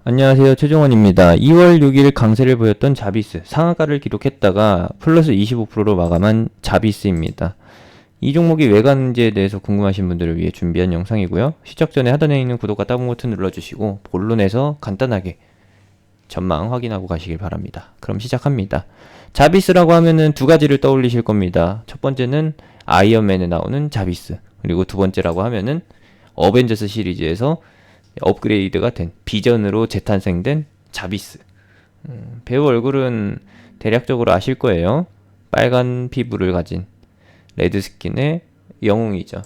안녕하세요. 최종원입니다. 2월 6일 강세를 보였던 자비스 상한가를 기록했다가 플러스 25%로 마감한 자비스입니다. 이 종목이 왜 가는지에 대해서 궁금하신 분들을 위해 준비한 영상이고요. 시작 전에 하단에 있는 구독과 따봉 버튼 눌러주시고 본론에서 간단하게 전망 확인하고 가시길 바랍니다. 그럼 시작합니다. 자비스라고 하면은 두 가지를 떠올리실 겁니다. 첫 번째는 아이언맨에 나오는 자비스, 그리고 두 번째라고 하면은 어벤져스 시리즈에서 업그레이드가 된 비전으로 재탄생된 자비스. 배우 얼굴은 대략적으로 아실 거예요. 빨간 피부를 가진 레드 스킨의 영웅이죠.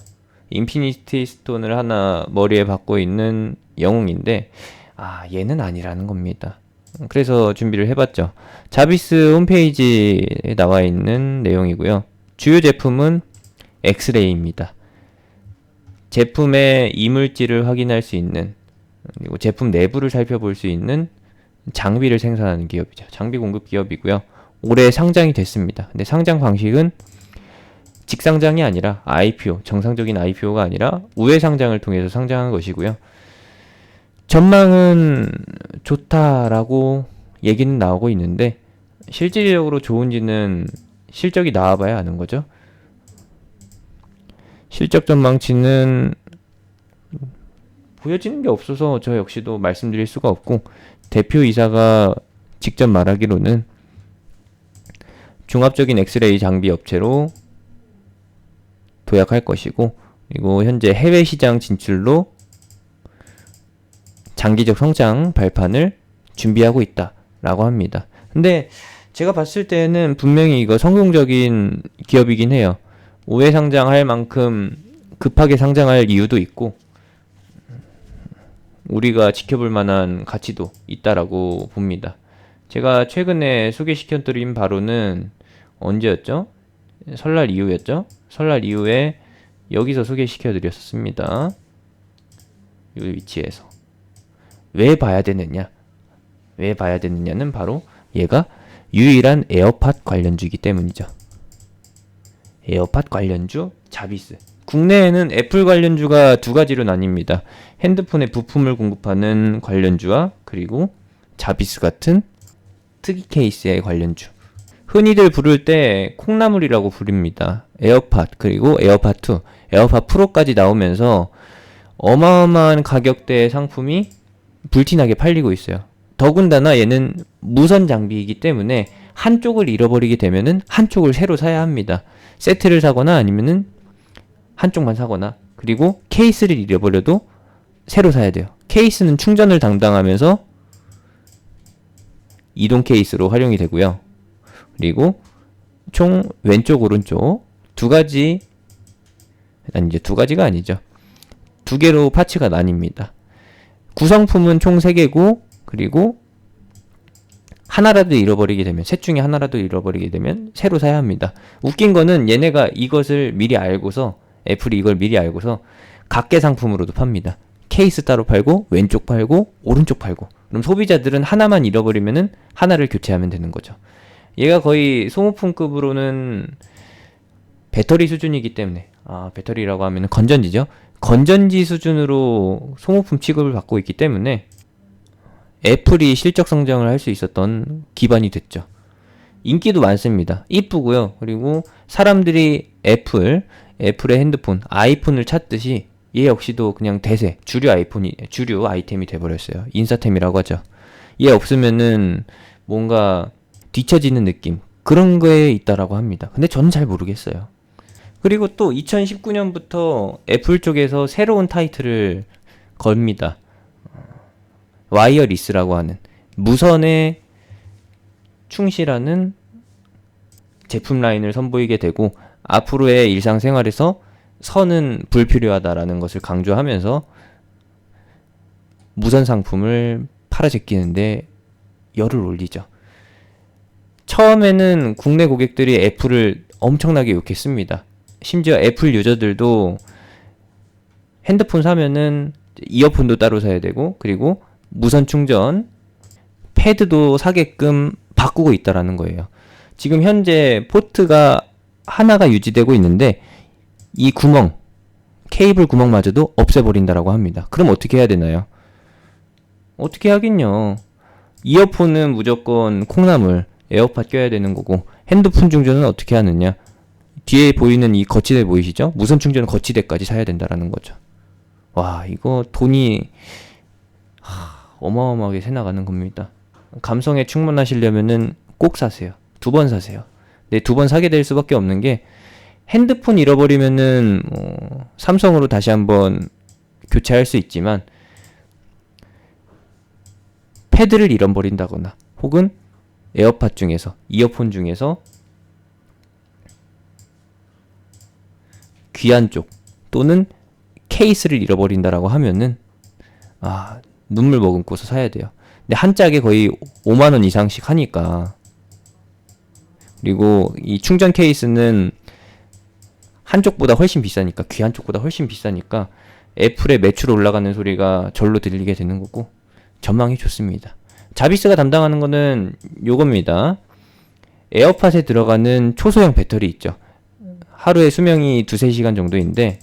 인피니티 스톤을 하나 머리에 받고 있는 영웅인데 얘는 아니라는 겁니다. 그래서 준비를 해봤죠. 자비스 홈페이지에 나와 있는 내용이고요. 주요 제품은 엑스레이입니다. 제품의 이물질을 확인할 수 있는, 그리고 제품 내부를 살펴볼 수 있는 장비를 생산하는 기업이죠. 장비 공급 기업이고요. 올해 상장이 됐습니다. 근데 상장 방식은 직상장이 아니라 IPO, 정상적인 IPO가 아니라 우회 상장을 통해서 상장한 것이고요. 전망은 좋다라고 얘기는 나오고 있는데 실질적으로 좋은지는 실적이 나와봐야 아는 거죠. 실적 전망치는 보여지는 게 없어서 저 역시도 말씀드릴 수가 없고, 대표이사가 직접 말하기로는 종합적인 엑스레이 장비 업체로 도약할 것이고, 그리고 현재 해외 시장 진출로 장기적 성장 발판을 준비하고 있다라고 합니다. 근데 제가 봤을 때는 분명히 이거 성공적인 기업이긴 해요. 우회 상장할 만큼 급하게 상장할 이유도 있고 우리가 지켜볼 만한 가치도 있다라고 봅니다. 제가 최근에 소개시켜드린 바로는 언제였죠? 설날 이후였죠? 설날 이후에 여기서 소개시켜드렸습니다. 이 위치에서. 왜 봐야 되느냐? 왜 봐야 되느냐는 바로 얘가 유일한 에어팟 관련주이기 때문이죠. 에어팟 관련주 자비스. 국내에는 애플 관련주가 두 가지로 나뉩니다. 핸드폰에 부품을 공급하는 관련주와 그리고 자비스 같은 특이 케이스의 관련주. 흔히들 부를 때 콩나물이라고 부릅니다. 에어팟, 그리고 에어팟2, 에어팟 프로까지 나오면서 어마어마한 가격대의 상품이 불티나게 팔리고 있어요. 더군다나 얘는 무선 장비이기 때문에 한쪽을 잃어버리게 되면은 한쪽을 새로 사야 합니다. 세트를 사거나 아니면은 한쪽만 사거나, 그리고 케이스를 잃어버려도 새로 사야 돼요. 케이스는 충전을 담당하면서 이동 케이스로 활용이 되고요. 그리고 총 왼쪽 오른쪽 두 가지, 아니 이제 두 가지가 아니죠. 두 개로 파츠가 나뉩니다. 구성품은 총 3개고, 그리고 하나라도 잃어버리게 되면, 셋 중에 하나라도 잃어버리게 되면 새로 사야 합니다. 웃긴 거는 얘네가 이것을 미리 알고서, 애플이 이걸 미리 알고서 각계 상품으로도 팝니다. 케이스 따로 팔고, 왼쪽 팔고, 오른쪽 팔고. 그럼 소비자들은 하나만 잃어버리면은 하나를 교체하면 되는 거죠. 얘가 거의 소모품급으로는 배터리 수준이기 때문에, 배터리라고 하면 건전지죠. 건전지 수준으로 소모품 취급을 받고 있기 때문에 애플이 실적 성장을 할 수 있었던 기반이 됐죠. 인기도 많습니다. 이쁘고요. 그리고 사람들이 애플의 핸드폰, 아이폰을 찾듯이 얘 역시도 그냥 대세, 주류 아이템이 돼버렸어요. 인싸템이라고 하죠. 얘 없으면은 뭔가 뒤처지는 느낌, 그런 거에 있다라고 합니다. 근데 저는 잘 모르겠어요. 그리고 또 2019년부터 애플 쪽에서 새로운 타이틀을 겁니다. 와이어리스라고 하는 무선에 충실하는 제품 라인을 선보이게 되고, 앞으로의 일상생활에서 선은 불필요하다라는 것을 강조하면서 무선 상품을 팔아제끼는데 열을 올리죠. 처음에는 국내 고객들이 애플을 엄청나게 욕했습니다. 심지어 애플 유저들도 핸드폰 사면은 이어폰도 따로 사야 되고, 그리고 무선 충전 패드도 사게끔 바꾸고 있다라는 거예요. 지금 현재 포트가 하나가 유지되고 있는데 이 케이블 구멍마저도 없애버린다라고 합니다. 그럼 어떻게 해야 되나요? 어떻게 하긴요. 이어폰은 무조건 콩나물, 에어팟 껴야 되는 거고, 핸드폰 충전은 어떻게 하느냐? 뒤에 보이는 이 거치대 보이시죠? 무선 충전 거치대까지 사야 된다라는 거죠. 와, 이거 돈이 어마어마하게 새 나가는 겁니다. 감성에 충분하시려면은 꼭 사세요. 2번 사세요. 네, 2번 사게 될 수밖에 없는 게 핸드폰 잃어버리면은 삼성으로 다시 한번 교체할 수 있지만 패드를 잃어버린다거나 혹은 에어팟 중에서 이어폰 중에서 귀한 쪽 또는 케이스를 잃어버린다라고 하면은 눈물 머금고서 사야 돼요. 근데 한 짝에 거의 5만 원 이상씩 하니까. 그리고 이 충전 케이스는 한쪽보다 훨씬 비싸니까, 귀한 쪽보다 훨씬 비싸니까 애플의 매출 올라가는 소리가 절로 들리게 되는 거고 전망이 좋습니다. 자비스가 담당하는 거는 요겁니다. 에어팟에 들어가는 초소형 배터리 있죠. 하루에 수명이 2-3시간 정도인데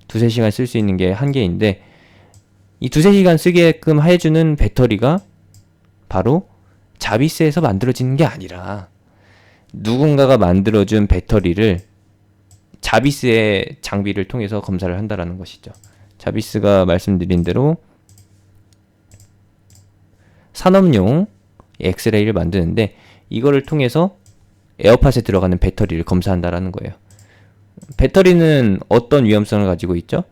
2-3시간 쓸 수 있는 게 한계인데 이 2-3시간 쓰게끔 해주는 배터리가 바로 자비스에서 만들어지는 게 아니라 누군가가 만들어준 배터리를 자비스의 장비를 통해서 검사를 한다라는 것이죠. 자비스가 말씀드린 대로 산업용 엑스레이를 만드는데 이거를 통해서 에어팟에 들어가는 배터리를 검사한다라는 거예요. 배터리는 어떤 위험성을 가지고 있죠?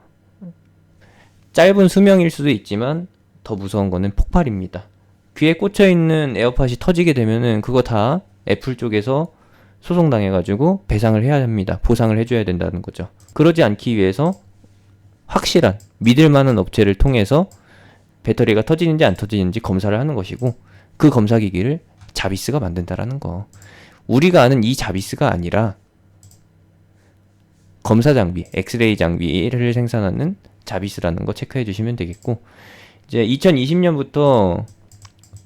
짧은 수명일 수도 있지만 더 무서운 거는 폭발입니다. 귀에 꽂혀있는 에어팟이 터지게 되면은 그거 다 애플 쪽에서 소송당해가지고 배상을 해야 합니다. 보상을 해줘야 된다는 거죠. 그러지 않기 위해서 확실한 믿을 만한 업체를 통해서 배터리가 터지는지 안 터지는지 검사를 하는 것이고 그 검사기기를 자비스가 만든다라는 거. 우리가 아는 이 자비스가 아니라 검사 장비, 엑스레이 장비를 생산하는 자비스라는 거 체크해 주시면 되겠고, 이제 2020년부터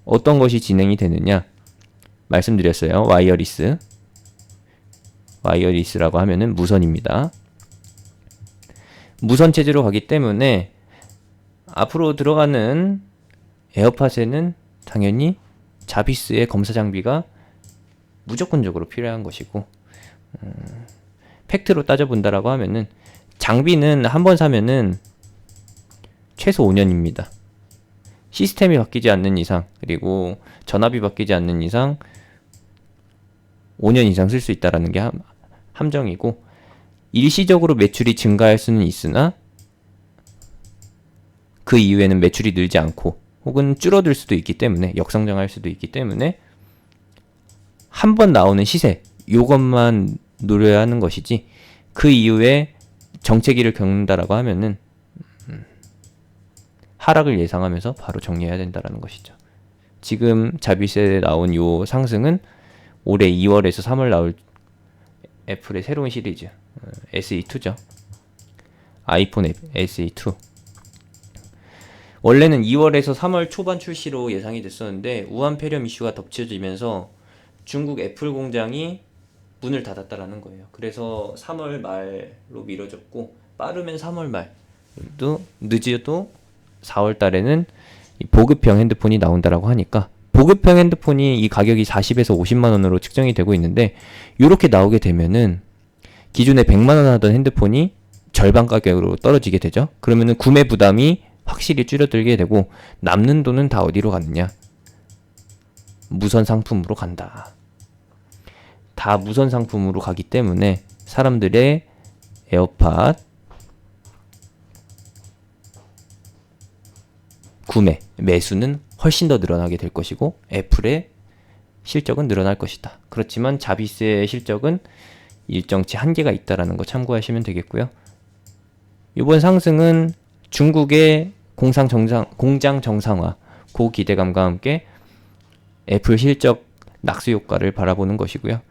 어떤 것이 진행이 되느냐 말씀드렸어요. 와이어리스라고 하면은 무선입니다. 무선 체제로 가기 때문에 앞으로 들어가는 에어팟에는 당연히 자비스의 검사 장비가 무조건적으로 필요한 것이고, 팩트로 따져본다라고 하면은 장비는 한번 사면은 최소 5년입니다. 시스템이 바뀌지 않는 이상, 그리고 전압이 바뀌지 않는 이상 5년 이상 쓸 수 있다라는 게 함정이고, 일시적으로 매출이 증가할 수는 있으나 그 이후에는 매출이 늘지 않고 혹은 줄어들 수도 있기 때문에, 역성장할 수도 있기 때문에 한 번 나오는 시세 요것만 노려야 하는 것이지, 그 이후에 정체기를 겪는다라고 하면은 하락을 예상하면서 바로 정리해야 된다라는 것이죠. 지금 자비스에 나온 요 상승은 올해 2월에서 3월 나올 애플의 새로운 시리즈 SE2죠. 아이폰 SE2. 원래는 2월에서 3월 초반 출시로 예상이 됐었는데 우한 폐렴 이슈가 덮쳐지면서 중국 애플 공장이 문을 닫았다라는 거예요. 그래서 3월 말로 미뤄졌고, 빠르면 3월 말도 늦어도 4월 달에는 보급형 핸드폰이 나온다라고 하니까, 보급형 핸드폰이 이 가격이 40에서 50만 원으로 측정이 되고 있는데, 이렇게 나오게 되면은 기존에 100만 원 하던 핸드폰이 절반 가격으로 떨어지게 되죠. 그러면은 구매 부담이 확실히 줄어들게 되고, 남는 돈은 다 어디로 갔느냐? 무선 상품으로 간다. 다 무선 상품으로 가기 때문에 사람들의 에어팟 구매, 매수는 훨씬 더 늘어나게 될 것이고 애플의 실적은 늘어날 것이다. 그렇지만 자비스의 실적은 일정치 한계가 있다라는 거 참고하시면 되겠고요. 이번 상승은 중국의 공장 정상화, 그 기대감과 함께 애플 실적 낙수 효과를 바라보는 것이고요.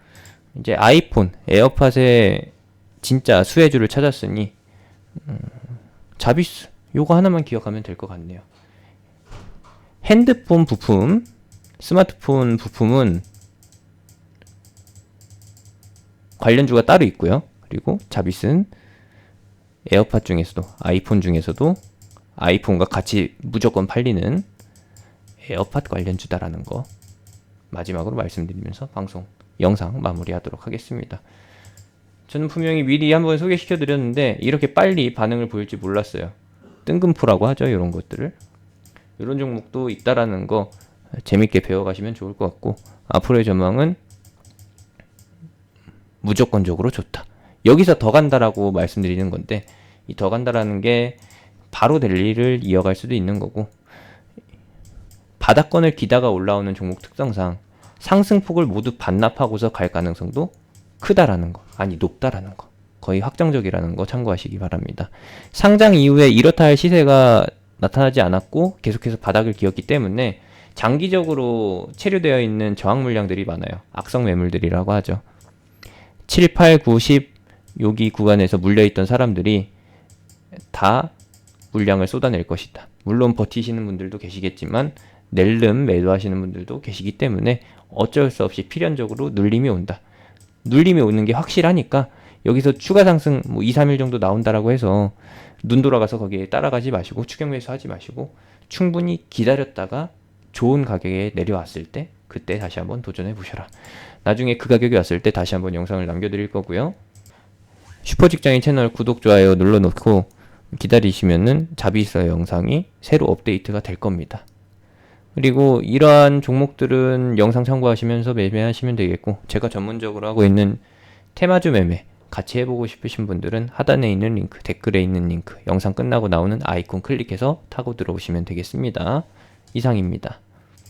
이제 아이폰, 에어팟의 진짜 수혜주를 찾았으니 자비스 요거 하나만 기억하면 될 것 같네요. 핸드폰 부품, 스마트폰 부품은 관련주가 따로 있고요. 그리고 자비스는 에어팟 중에서도, 아이폰 중에서도 아이폰과 같이 무조건 팔리는 에어팟 관련주다라는 거 마지막으로 말씀드리면서 영상 마무리하도록 하겠습니다. 저는 분명히 미리 한번 소개시켜 드렸는데 이렇게 빨리 반응을 보일지 몰랐어요. 뜬금포라고 하죠. 이런 것들을. 이런 종목도 있다라는 거 재밌게 배워가시면 좋을 것 같고, 앞으로의 전망은 무조건적으로 좋다. 여기서 더 간다라고 말씀드리는 건데, 이 더 간다라는 게 바로 될 일을 이어갈 수도 있는 거고, 바닥권을 기다가 올라오는 종목 특성상 상승폭을 모두 반납하고서 갈 가능성도 크다라는 거, 아니 높다라는 거, 거의 확정적이라는 거 참고하시기 바랍니다. 상장 이후에 이렇다 할 시세가 나타나지 않았고 계속해서 바닥을 기었기 때문에 장기적으로 체류되어 있는 저항 물량들이 많아요. 악성 매물들이라고 하죠. 7, 8, 9, 10 여기 구간에서 물려있던 사람들이 다 물량을 쏟아낼 것이다. 물론 버티시는 분들도 계시겠지만 낼름 매도하시는 분들도 계시기 때문에 어쩔 수 없이 필연적으로 눌림이 온다. 눌림이 오는 게 확실하니까 여기서 추가 상승 2, 3일 정도 나온다라고 해서 눈 돌아가서 거기에 따라가지 마시고 추격 매수하지 마시고 충분히 기다렸다가 좋은 가격에 내려왔을 때 그때 다시 한번 도전해 보셔라. 나중에 그 가격이 왔을 때 다시 한번 영상을 남겨드릴 거고요. 슈퍼직장인 채널 구독, 좋아요 눌러놓고 기다리시면은 자비서 영상이 새로 업데이트가 될 겁니다. 그리고 이러한 종목들은 영상 참고하시면서 매매하시면 되겠고, 제가 전문적으로 하고 있는 테마주 매매 같이 해보고 싶으신 분들은 하단에 있는 링크, 댓글에 있는 링크, 영상 끝나고 나오는 아이콘 클릭해서 타고 들어오시면 되겠습니다. 이상입니다.